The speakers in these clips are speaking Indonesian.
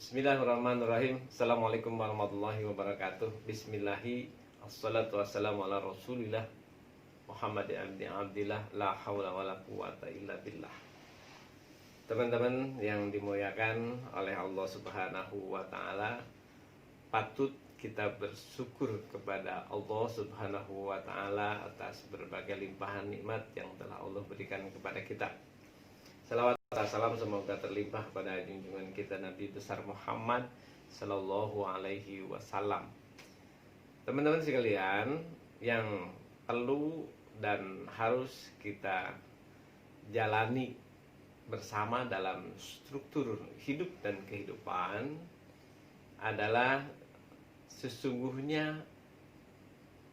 Bismillahirrahmanirrahim. Assalamualaikum warahmatullahi wabarakatuh. Bismillahi assalatu wassalamu ala rasulillah Muhammad abdi abdillah la hawla wa la quwata illa billah. Teman-teman yang dimuliakan oleh Allah subhanahu wa ta'ala, patut kita bersyukur kepada Allah subhanahu wa ta'ala atas berbagai limpahan nikmat yang telah Allah berikan kepada kita. Salawat salam semoga terlimpah pada junjungan kita Nabi besar Muhammad sallallahu alaihi wasallam. Teman-teman sekalian, yang perlu dan harus kita jalani bersama dalam struktur hidup dan kehidupan adalah sesungguhnya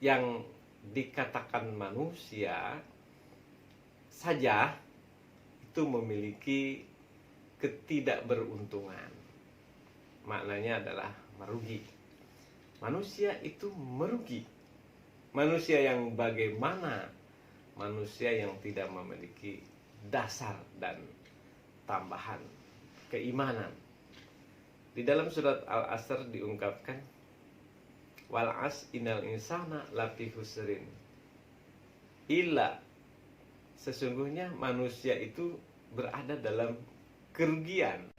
yang dikatakan manusia saja itu memiliki ketidakberuntungan. Maknanya adalah merugi. Manusia itu merugi. Manusia yang bagaimana? Manusia yang tidak memiliki dasar dan tambahan keimanan. Di dalam surat Al-Asr diungkapkan, wal as innal insana lafi husrin illa, sesungguhnya manusia itu berada dalam kerugian.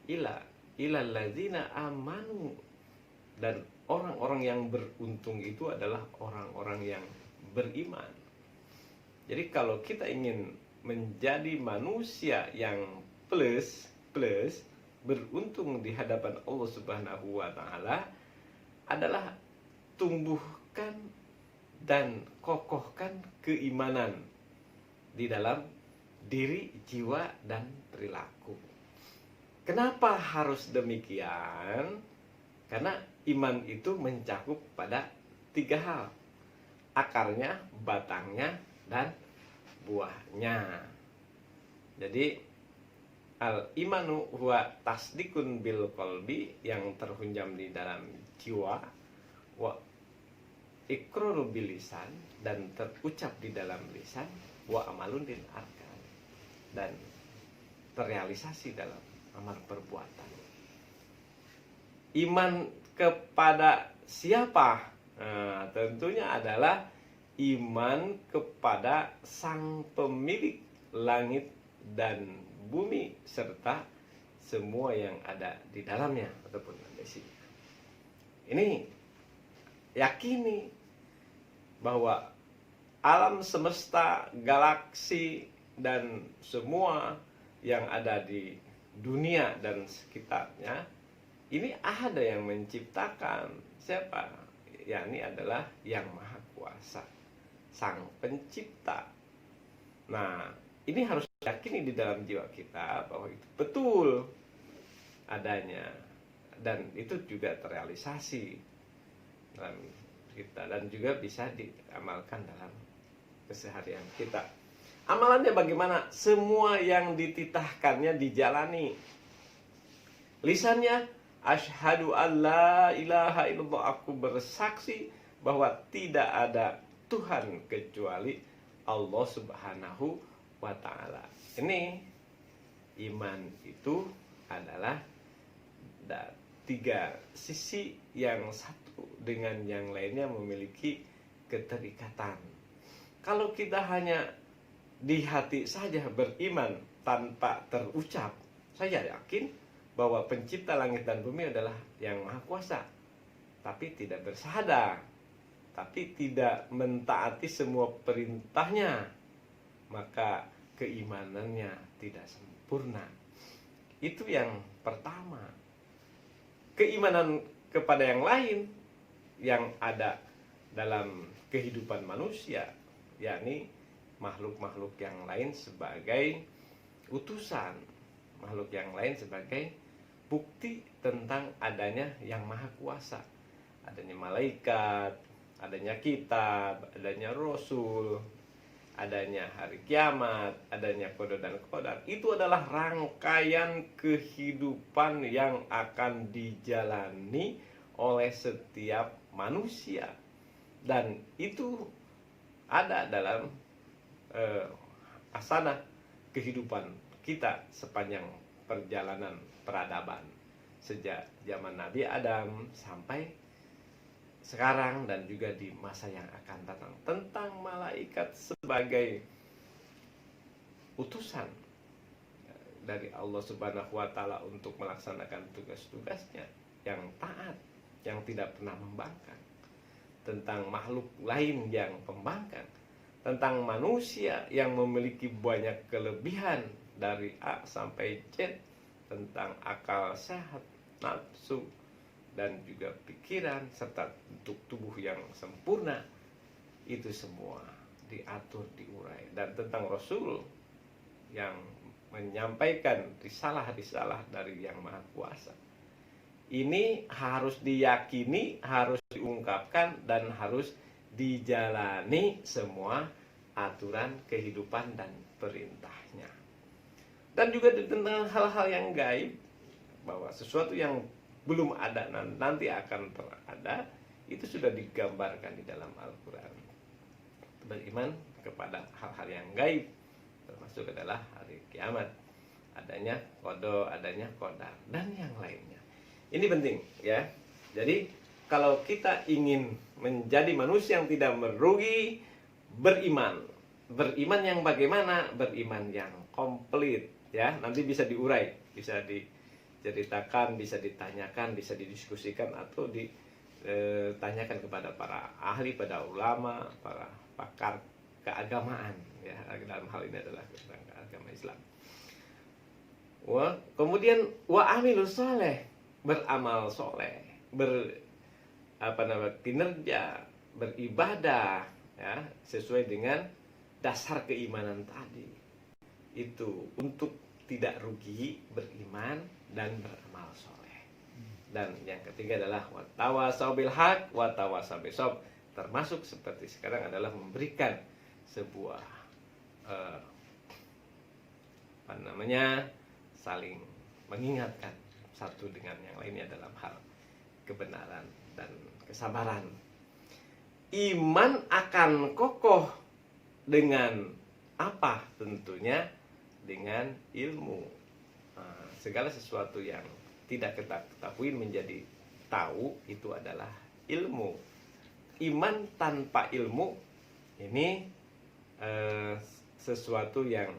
Ilal ladzina amanu, dan orang-orang yang beruntung itu adalah orang-orang yang beriman. Jadi kalau kita ingin menjadi manusia yang plus beruntung di hadapan Allah Subhanahu wa taala adalah tumbuhkan dan kokohkan keimanan di dalam diri, jiwa, dan perilaku. Kenapa harus demikian? Karena iman itu mencakup pada 3 hal: akarnya, batangnya, dan buahnya. Jadi al-imanu huwa tasdikun bil qalbi, yang terhunjam di dalam jiwa, wa iqraru bil lisan, dan terucap di dalam lisan, wa amalun lil arkan, dan terrealisasi dalam amal perbuatan. Iman kepada siapa? Nah, tentunya adalah iman kepada sang pemilik langit dan bumi serta semua yang ada di dalamnya ataupun isinya. Ini yakini bahwa alam semesta, galaksi, dan semua yang ada di dunia dan sekitarnya ini ada yang menciptakan. Siapa? Yakni adalah Yang Maha Kuasa, Sang Pencipta. Nah, ini harus yakini di dalam jiwa kita bahwa itu betul adanya, dan itu juga terrealisasi dalam kita dan juga bisa diamalkan dalam keseharian kita. Amalannya bagaimana? Semua yang dititahkannya dijalani. Lisannya, asyhadu alla ilaha illallah, aku bersaksi bahwa tidak ada Tuhan kecuali Allah Subhanahu wa ta'ala. Ini iman itu adalah 3 sisi, yang satu dengan yang lainnya memiliki keterikatan. Kalau kita hanya di hati saja beriman tanpa terucap, saya yakin bahwa pencipta langit dan bumi adalah Yang Maha Kuasa, tapi tidak bersyahadah, tapi tidak mentaati semua perintahnya, maka keimanannya tidak sempurna. Itu yang pertama. Keimanan kepada yang lain yang ada dalam kehidupan manusia, yakni makhluk-makhluk yang lain sebagai utusan, makhluk yang lain sebagai bukti tentang adanya Yang Maha Kuasa, adanya malaikat, adanya kitab, adanya rasul, adanya hari kiamat, adanya qada dan qadar. Itu adalah rangkaian kehidupan yang akan dijalani oleh setiap manusia, dan itu ada dalam asana kehidupan kita sepanjang perjalanan peradaban. sejak zaman Nabi Adam sampai sekarang dan juga di masa yang akan datang, tentang malaikat sebagai utusan dari Allah Subhanahu wa Ta'ala untuk melaksanakan tugas-tugasnya yang taat, yang tidak pernah membangkang, tentang makhluk lain yang pembangkang, tentang manusia yang memiliki banyak kelebihan dari A sampai Z, tentang akal sehat, nafsu, dan juga pikiran, serta bentuk tubuh yang sempurna. Itu semua diatur, diurai. Dan tentang Rasul yang menyampaikan risalah-risalah dari Yang Maha Kuasa. Ini harus diyakini, harus diungkapkan, dan harus dijalani semua aturan kehidupan dan perintahnya. Dan juga tentang hal-hal yang gaib, bahwa sesuatu yang belum ada nanti akan terada, itu sudah digambarkan di dalam Al-Quran. Beriman kepada hal-hal yang gaib, termasuk adalah hari kiamat, adanya qada, adanya qadar, dan yang lainnya. Ini penting ya. Jadi kalau kita ingin menjadi manusia yang tidak merugi, beriman. Beriman yang bagaimana? Beriman yang komplit ya. Nanti bisa diurai, bisa diceritakan, bisa ditanyakan, bisa didiskusikan, atau ditanyakan kepada para ahli, pada ulama, para pakar keagamaan ya. Dalam hal ini adalah tentang agama Islam. Kemudian wa amilus soleh, beramal soleh, kinerja, beribadah ya, sesuai dengan dasar keimanan tadi. Itu untuk tidak rugi, beriman dan beramal soleh. Dan yang ketiga adalah watawasau bil haq, watawasau bis sabr. Termasuk seperti sekarang adalah memberikan sebuah saling mengingatkan satu dengan yang lainnya dalam hal kebenaran dan kesabaran. Iman akan kokoh dengan apa? Tentunya dengan ilmu. Segala sesuatu yang tidak kita ketahui menjadi tahu, itu adalah ilmu. Iman tanpa ilmu ini sesuatu yang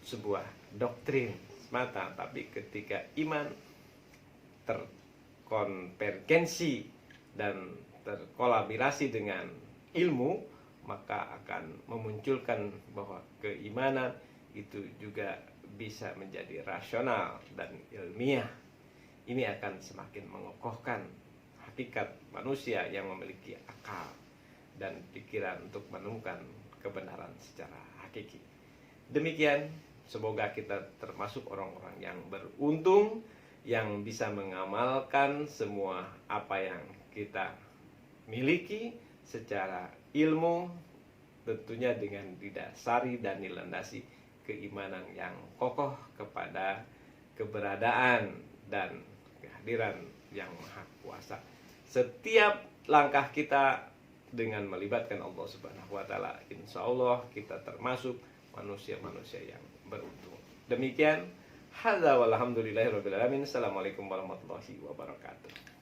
sebuah doktrin semata, tapi ketika iman terkonvergensi dan terkolaborasi dengan ilmu, maka akan memunculkan bahwa keimanan itu juga bisa menjadi rasional dan ilmiah. Ini akan semakin mengokohkan hakikat manusia yang memiliki akal dan pikiran untuk menemukan kebenaran secara hakiki. Demikian, semoga kita termasuk orang-orang yang beruntung, yang bisa mengamalkan semua apa yang kita miliki secara ilmu, tentunya dengan didasari dan dilandasi keimanan yang kokoh kepada keberadaan dan kehadiran Yang Maha Kuasa. Setiap langkah kita dengan melibatkan Allah Subhanahu wa Ta'ala, insya Allah kita termasuk manusia-manusia yang beruntung. Demikian, hadza walhamdulillahirabbil alamin. Assalamualaikum warahmatullahi wabarakatuh.